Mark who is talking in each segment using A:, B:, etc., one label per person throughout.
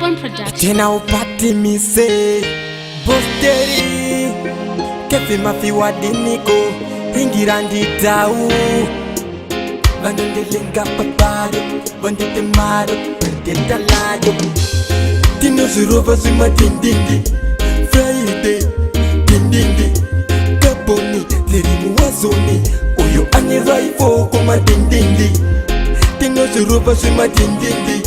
A: Hypon Production.
B: Tena upati mise Bosteri Kefi mafi wadiniko Hingirandi tau Vanondelenga paparo Vandete maro Verdeta lado Tino zurova zima dindindi Friday Dindindi Kaponi Lerimu wazoni Oyo ane raifo Kuma dindindi Tino zurova zima dindindi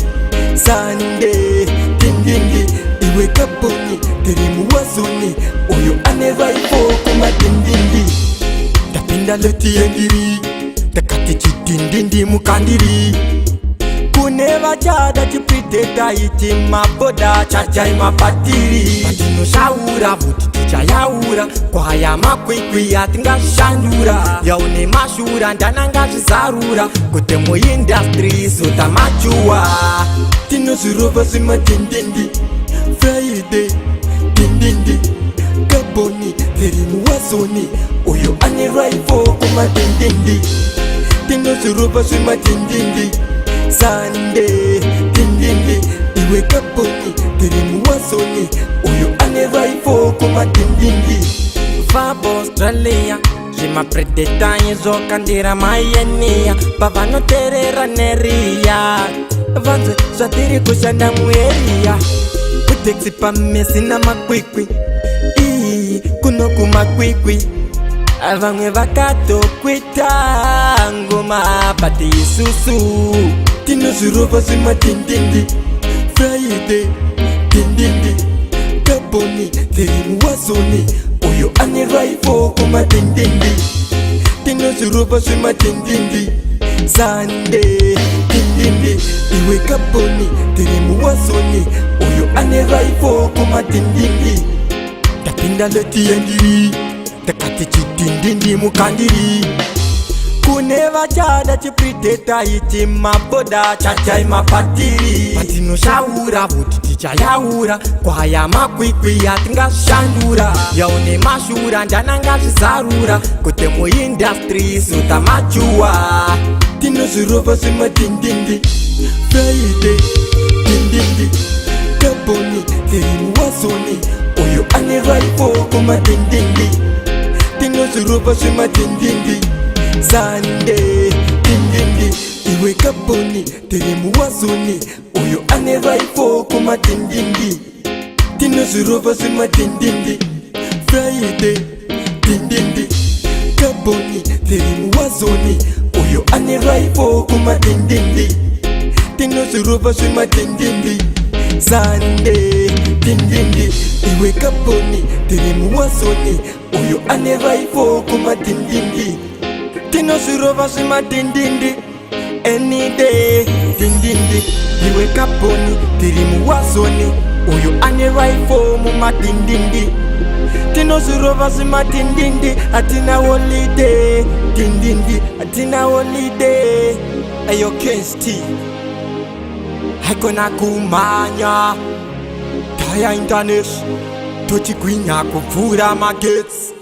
B: Sunday Dindindi Iwe kaponi Lerimu wazoni Oyo ane raifo Kuma dindindi Tapinda leti yengiri Takati chitindindi mukandiri Kuneva chada chipriteta iti maboda chacha imapatiri Matino shaura vuti ticha yaura Kwa haya makwikwi atinga shandura Yaone mashura ndana ngaji zarura Kutemo industry suta machua Tino zirova zima dindindi Friday dindindi Kaboni lerimu wazoni Oyo ane raifo kuma dindindi Tino zirova zima dindindi Sunday dindindi Iwe kaponi Lerimu wazoni Oyo ane raifo kuma dindindi Vabo Australia Jima predeta nyezo kandira mayenia Pavano terera neria Vanze zatiri kushanda mueria Kuteksi pa mesi na makwikwi Ii kunoku makwikwi Avangwe vakato kwita Ngoma pati isusu Tino zirova zima dindindi Friday dindindi Kaponi lerimu wazoni Oyo ane raifo kuma dindindi Tino zirova zima dindindi Sunday dindindi Iwe kaponi lerimu wazoni Oyo ane raifo kuma dindindi Tapinda leti yengiri Takati chitindindi mukandiri Kuneva chada chipriteta iti maboda chacha imapatiri Matino shaura vuti ticha yaura Kwa haya makwikwi atinga shandura Yaone mashura ndana ngaji zarura Kutemo industry suta machua Tino zirova zima dindindi Friday dindindi Kaponi lerimu wazoni Oyo ane raifo kuma dindindi Tino zirova zima dindindi Sunday dindindi Iwe kaponi lerimu wazoni Oyo ane raifo kuma dindindi Tino zirova zima dindindi Friday dindindi Kaponi lerimu wazoni Oyo ane raifo kuma dindindi Tino zirova zima dindindi Sunday dindindi Iwe kaponi lerimu wazoni Oyo ane raifo kuma dindindi Tino zirova zima dindindi Any day dindindi Iwe kaponi lerimu wazoni Oyo ane raifo muma dindindi Tino zirova zima dindindi Atina holiday dindindi Atina holiday Ayo KST Haikona kumanya Taya internet Tochi kwinya kuvura magets